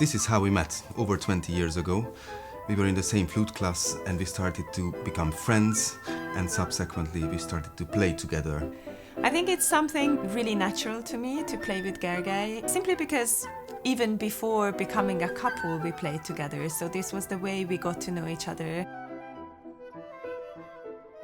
This is how we met over 20 years ago. We were in the same flute class and we started to become friends, and subsequently we started to play together. I think it's something really natural to me to play with Gergely, simply because even before becoming a couple we played together, so this was the way we got to know each other.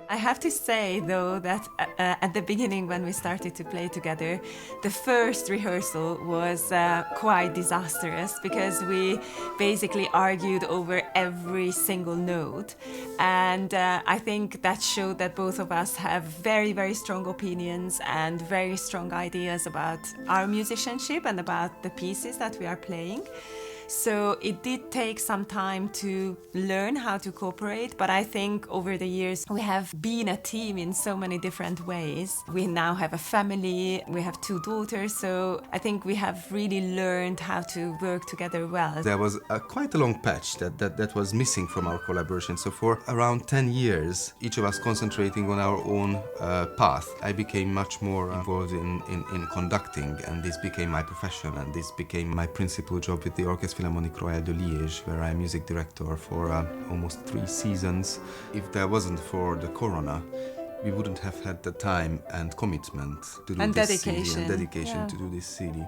I have to say, though, that at the beginning when we started to play together, the first rehearsal was quite disastrous because we basically argued over every single note. And I think that showed that both of us have very, very strong opinions and very strong ideas about our musicianship and about the pieces that we are playing. So it did take some time to learn how to cooperate, but I think over the years we have been a team in so many different ways. We now have a family, we have 2 daughters, so I think we have really learned how to work together well. There was quite a long patch that was missing from our collaboration. So for around 10 years, each of us concentrating on our own path, I became much more involved in conducting, and this became my profession, and this became my principal job with the Orchestre Philharmonique Royale de Liège, where I'm music director for almost 3 seasons. If there wasn't for the corona, we wouldn't have had the time and commitment to do and this dedication. CD, and dedication Yeah. to do this CD.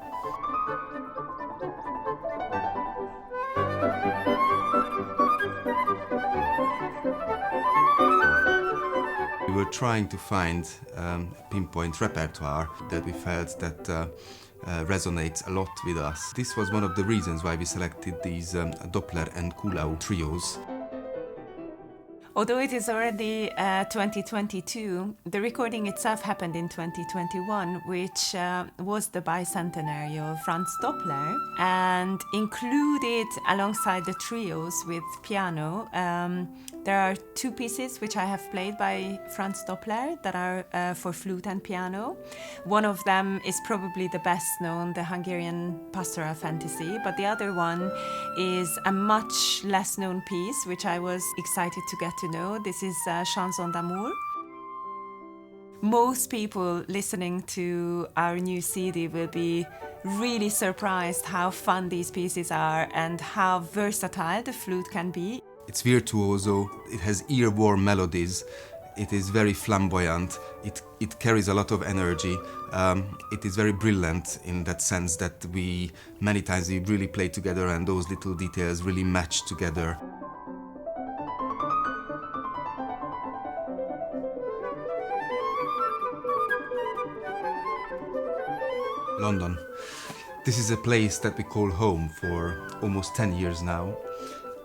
We were trying to find pinpoint repertoire that we felt that resonates a lot with us. This was one of the reasons why we selected these Doppler and Kuhlau trios. Although it is already 2022, the recording itself happened in 2021, which was the bicentenary of Franz Doppler, and included alongside the trios with piano. There are 2 pieces which I have played by Franz Doppler that are for flute and piano. One of them is probably the best known, the Hungarian pastoral fantasy, but the other one is a much less known piece which I was excited to get to know. This is Chanson d'amour. Most people listening to our new CD will be really surprised how fun these pieces are and how versatile the flute can be. It's virtuoso, it has ear-warm melodies, it is very flamboyant, it carries a lot of energy, it is very brilliant in that sense that many times we really play together and those little details really match together. London. This is a place that we call home for almost 10 years now.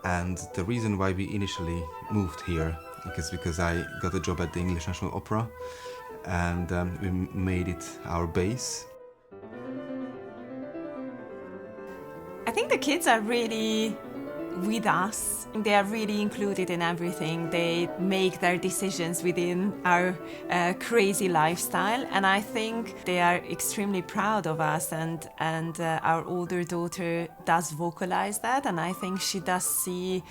And the reason why we initially moved here is because I got a job at the English National Opera, and we made it our base. I think the kids are really with us. They are really included in everything. They make their decisions within our crazy lifestyle, and I think they are extremely proud of us, and our older daughter does vocalize that, and I think she does see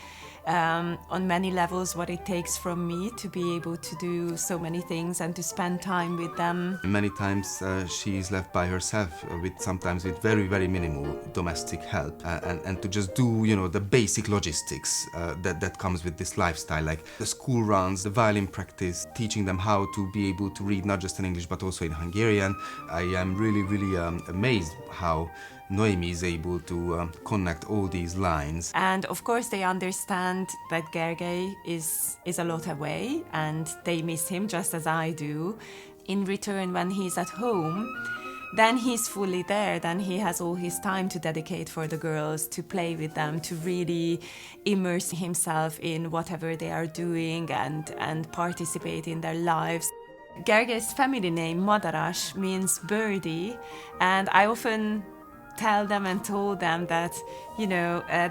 on many levels what it takes from me to be able to do so many things and to spend time with them. Many times she is left by herself sometimes with very, very minimal domestic help, and to just do, the basic logistics that comes with this lifestyle, like the school runs, the violin practice, teaching them how to be able to read not just in English but also in Hungarian. I am really, really amazed how Noémie is able to connect all these lines. And of course they understand that Gergely is a lot away and they miss him just as I do. In return, when he's at home, then he's fully there, then he has all his time to dedicate for the girls, to play with them, to really immerse himself in whatever they are doing and participate in their lives. Gergely's family name, Madaras, means birdie, and I often tell them and told them that,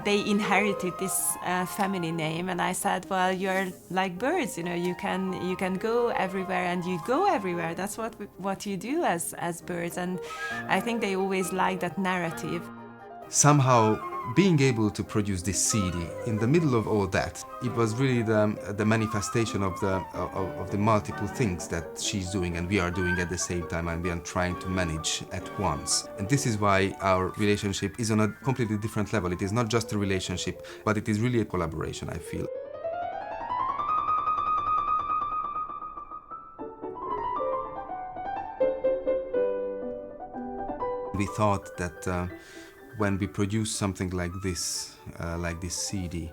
they inherited this family name, and I said, well, you're like birds, you can go everywhere and you go everywhere. That's what you do as birds, and I think they always like that narrative. Somehow being able to produce this CD, in the middle of all that, it was really the manifestation of the multiple things that she's doing and we are doing at the same time, and we are trying to manage at once. And this is why our relationship is on a completely different level. It is not just a relationship, but it is really a collaboration, I feel. We thought that when we produce something like this CD,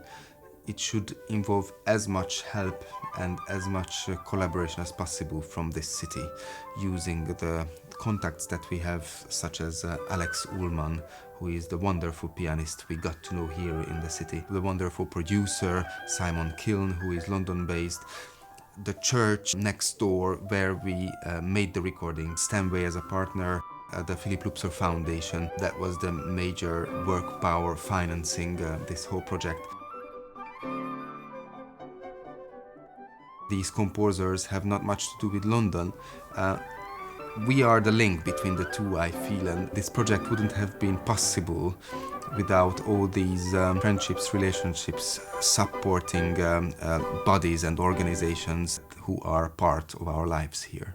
it should involve as much help and as much collaboration as possible from this city, using the contacts that we have, such as Alex Ullman, who is the wonderful pianist we got to know here in the city, the wonderful producer Simon Kiln, who is London-based, the church next door where we made the recording, Stanway as a partner, the Philip Lupser Foundation. That was the major work power financing this whole project. These composers have not much to do with London. We are the link between the two, I feel, and this project wouldn't have been possible without all these friendships, relationships, supporting bodies and organizations who are part of our lives here.